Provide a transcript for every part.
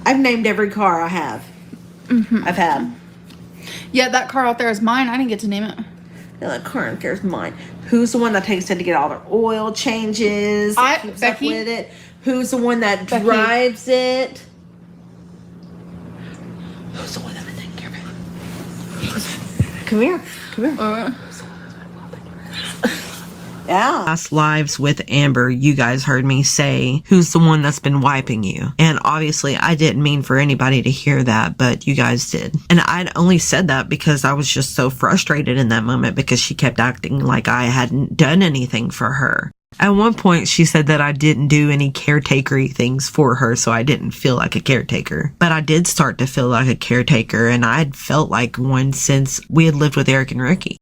I've named every car I have. I've had. Yeah, that car out there is mine. I didn't get to name it. Yeah, that car out there is mine. Who's the one that takes it to get all their oil changes? Keeps Becky. up with it. Who's the one that drives it? Who's the one that's been taking care of it? Come here. Come here. Yeah. Last lives with Amber, you guys heard me say, who's the one that's been wiping you? And obviously I didn't mean for anybody to hear that, but you guys did. And I'd only said that because I was just so frustrated in that moment because she kept acting like I hadn't done anything for her. At one point, she said that I didn't do any caretakery things for her, so I didn't feel like a caretaker. But I did start to feel like a caretaker, and I'd felt like one since we had lived with Eric and Ricky.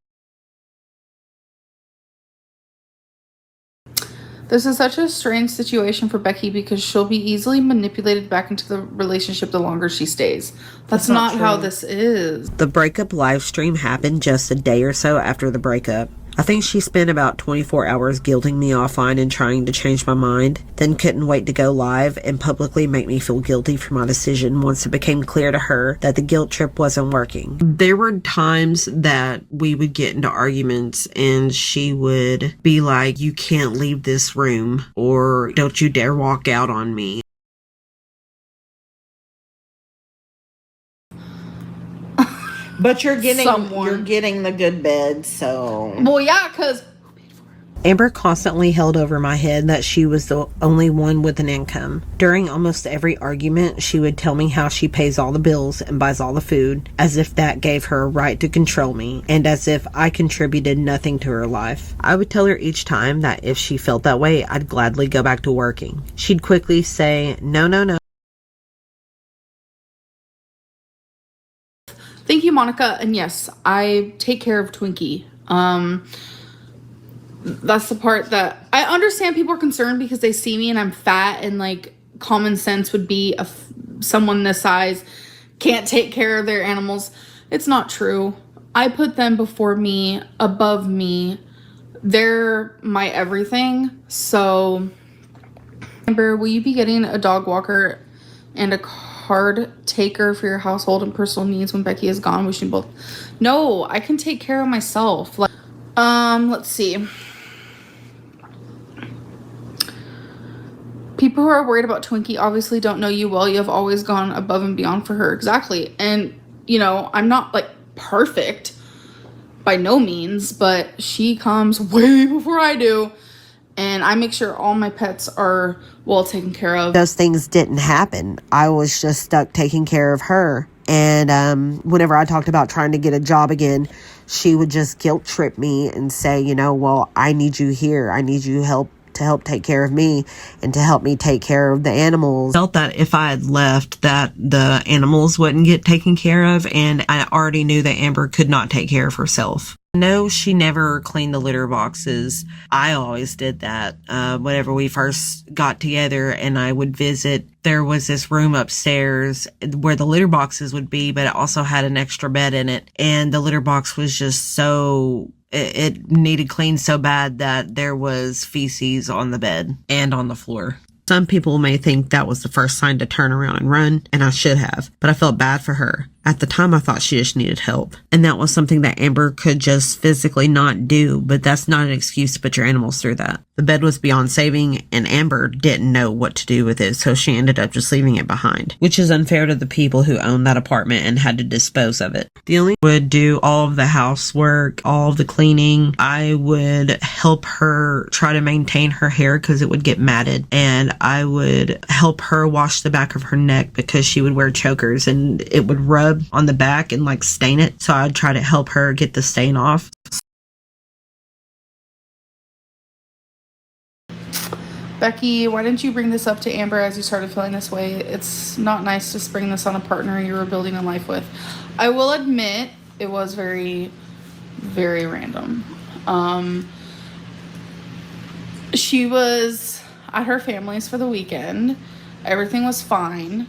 This is such a strange situation for Becky because she'll be easily manipulated back into the relationship the longer she stays. That's not how this is. The breakup live stream happened just a day or so after the breakup. I think she spent about 24 hours guilting me offline and trying to change my mind, then couldn't wait to go live and publicly make me feel guilty for my decision once it became clear to her that the guilt trip wasn't working. There were times that we would get into arguments and she would be like, "You can't leave this room," or "Don't you dare walk out on me." But you're getting the good bed, so... Well, yeah, because... Amber constantly held over my head that she was the only one with an income. During almost every argument, she would tell me how she pays all the bills and buys all the food, as if that gave her a right to control me, and as if I contributed nothing to her life. I would tell her each time that if she felt that way, I'd gladly go back to working. She'd quickly say, "No, no, no." Thank you, Monica. And yes, I take care of Twinkie. That's the part that I understand people are concerned because they see me and I'm fat, and like common sense would be someone this size can't take care of their animals. It's not true. I put them before me, above me. They're my everything. So, Amber, will you be getting a dog walker and a card taker for your household and personal needs when Becky is gone? Wishing both. No, I can take care of myself. Like, let's see. People who are worried about Twinkie obviously don't know you well. You have always gone above and beyond for her. Exactly. And, you know, I'm not like perfect by no means, but she comes way before I do. And I make sure all my pets are well taken care of. Those things didn't happen. I was just stuck taking care of her. And whenever I talked about trying to get a job again, she would just guilt trip me and say, you know, well, I need you here. I need you to help take care of me and to help me take care of the animals. Felt that if I had left, that the animals wouldn't get taken care of, and I already knew that Amber could not take care of herself. No, she never cleaned the litter boxes. I always did that. Whenever we first got together and I would visit, there was this room upstairs where the litter boxes would be, but it also had an extra bed in it. And the litter box was just so... It needed cleaned so bad that there was feces on the bed and on the floor. Some people may think that was the first sign to turn around and run, and I should have, but I felt bad for her. At the time, I thought she just needed help, and that was something that Amber could just physically not do, but that's not an excuse to put your animals through that. The bed was beyond saving, and Amber didn't know what to do with it, so she ended up just leaving it behind, which is unfair to the people who owned that apartment and had to dispose of it. The only would do all of the housework, all of the cleaning. I would help her try to maintain her hair because it would get matted, and I would help her wash the back of her neck because she would wear chokers and it would rub on the back and like stain it. So I'd try to help her get the stain off. Becky, why didn't you bring this up to Amber as you started feeling this way? It's not nice to spring this on a partner you were building a life with. I will admit it was very, very random. She was at her family's for the weekend. Everything was fine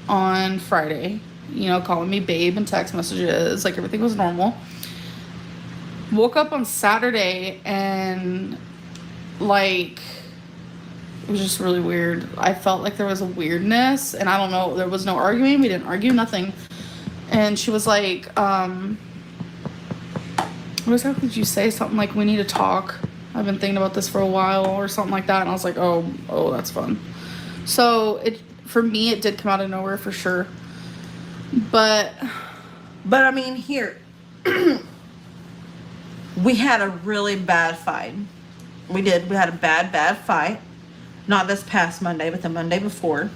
on Friday. You know, calling me babe and text messages. Like, everything was normal. Woke up on Saturday and, like, It was just really weird. I felt like there was a weirdness, and I don't know, there was no arguing. We didn't argue, nothing. And she was like, what exactly did you say? Something like, we need to talk. I've been thinking about this for a while, or something like that. And I was like, oh, that's fun. So for me, it did come out of nowhere for sure. But I mean, here, we had a really bad fight. We did. We had a bad fight. Not this past Monday, but the Monday before.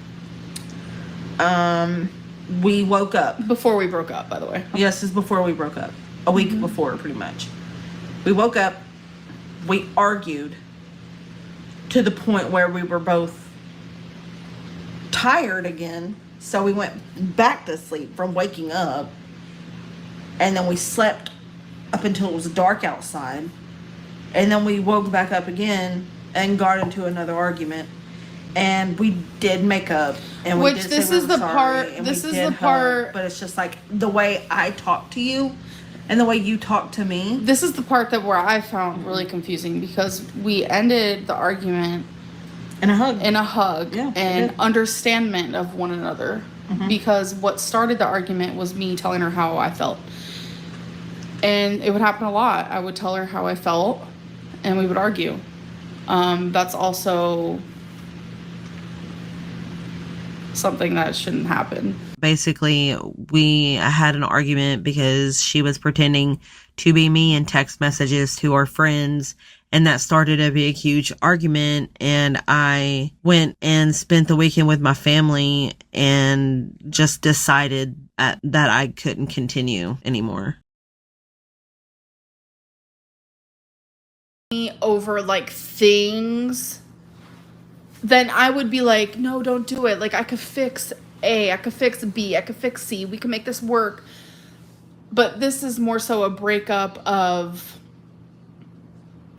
We woke up. Before we broke up, by the way. Yes, this is before we broke up. A week before, pretty much. We woke up. We argued to the point where we were both tired again. So we went back to sleep from waking up. And then we slept up until it was dark outside. And then we woke back up again and got into another argument. And we did make up. And we did this say we is were the sorry, part. and This we is did the hug, part. But it's just like the way I talk to you and the way you talk to me. This is the part that where I found really confusing, because we ended the argument in a hug. Yeah, and understanding of one another. Because what started the argument was me telling her how I felt. And it would happen a lot. I would tell her how I felt, and we would argue. That's also something that shouldn't happen. Basically, we had an argument because she was pretending to be me in text messages to our friends, and that started a big, huge argument. And I went and spent the weekend with my family and just decided that I couldn't continue anymore. Over like things, then I would be like, no, don't do it. Like, I could fix A, I could fix B, I could fix C, we can make this work. But this is more so a breakup of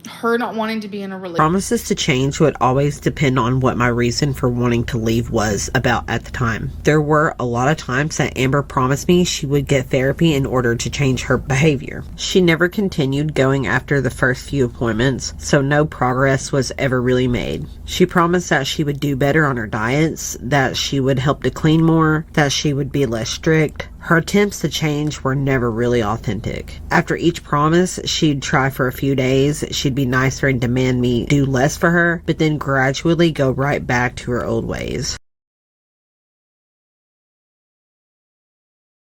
her not wanting to be in a relationship. Promises to change would always depend on what my reason for wanting to leave was about at the time. There were a lot of times that Amber promised me she would get therapy in order to change her behavior. She never continued going after the first few appointments, so no progress was ever really made. She promised that she would do better on her diets, that she would help to clean more, that she would be less strict. Her attempts to change were never really authentic. After each promise, she'd try for a few days, she'd be nicer and demand me do less for her, but then gradually go right back to her old ways.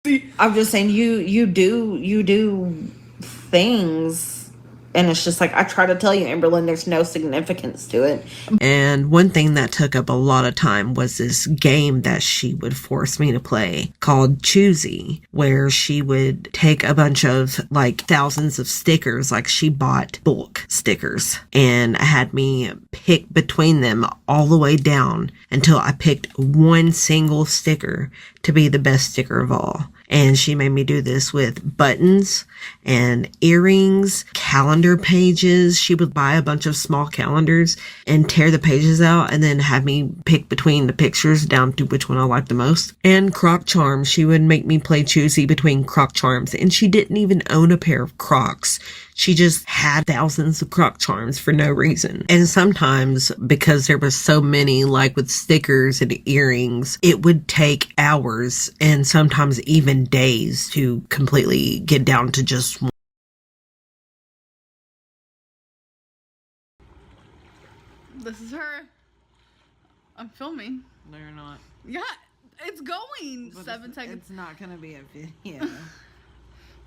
I'm just saying, you do things, and it's just like, I try to tell you, Amberlynn, there's no significance to it. And one thing that took up a lot of time was this game that she would force me to play called Choosy, where she would take a bunch of like thousands of stickers, like she bought bulk stickers, and had me pick between them all the way down until I picked one single sticker to be the best sticker of all. And she made me do this with buttons and earrings, calendar pages. She would buy a bunch of small calendars and tear the pages out and then have me pick between the pictures down to which one I liked the most. And Croc Charms. She would make me play Choosy between Croc Charms. And she didn't even own a pair of Crocs. She just had thousands of Croc Charms for no reason. And sometimes, because there were so many, like with stickers and earrings, it would take hours and sometimes even days to completely get down to just one. This is her. I'm filming. No, you're not. Yeah, it's going. But 7 seconds. It's not going to be a video.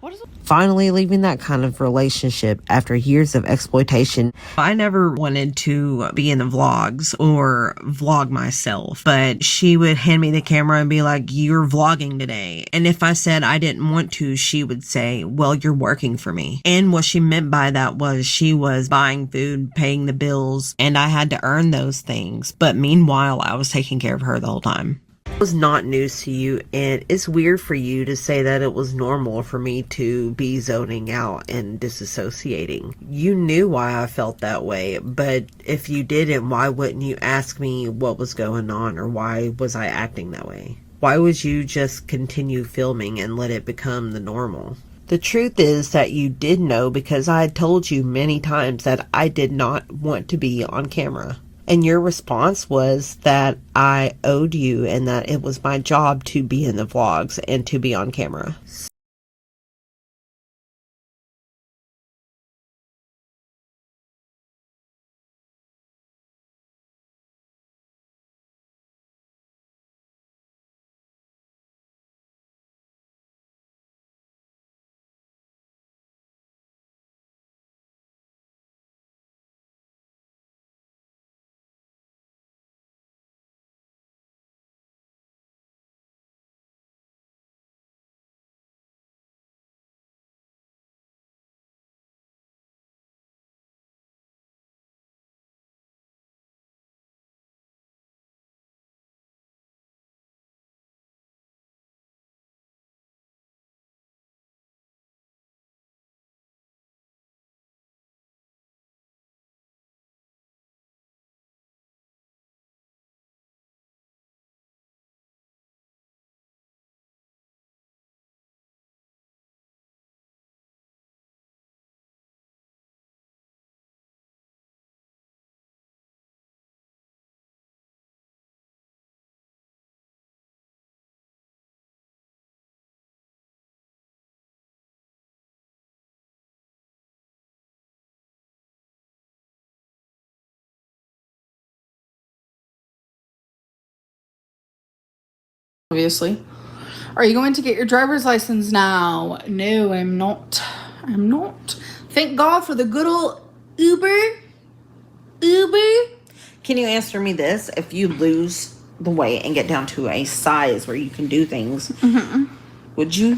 What is it? Finally leaving that kind of relationship after years of exploitation. I never wanted to be in the vlogs or vlog myself, but she would hand me the camera and be like, you're vlogging today. And if I said I didn't want to, she would say, well, you're working for me. And what she meant by that was she was buying food, paying the bills, and I had to earn those things. But meanwhile, I was taking care of her the whole time. It was not news to you, and it's weird for you to say that it was normal for me to be zoning out and disassociating. You knew why I felt that way, but if you didn't, why wouldn't you ask me what was going on, or why was I acting that way? Why would you just continue filming and let it become the normal? The truth is that you did know, because I had told you many times that I did not want to be on camera. And your response was that I owed you and that it was my job to be in the vlogs and to be on camera. Obviously. Are you going to get your driver's license now? No, I'm not. I'm not. Thank God for the good old Uber. Uber. Can you answer me this? If you lose the weight and get down to a size where you can do things, would you?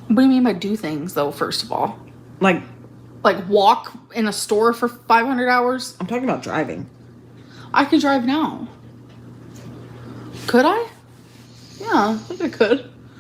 What do you mean by do things, though, first of all? Like walk in a store for 500 hours? I'm talking about driving. I could drive now. Could I? Yeah, I think I could.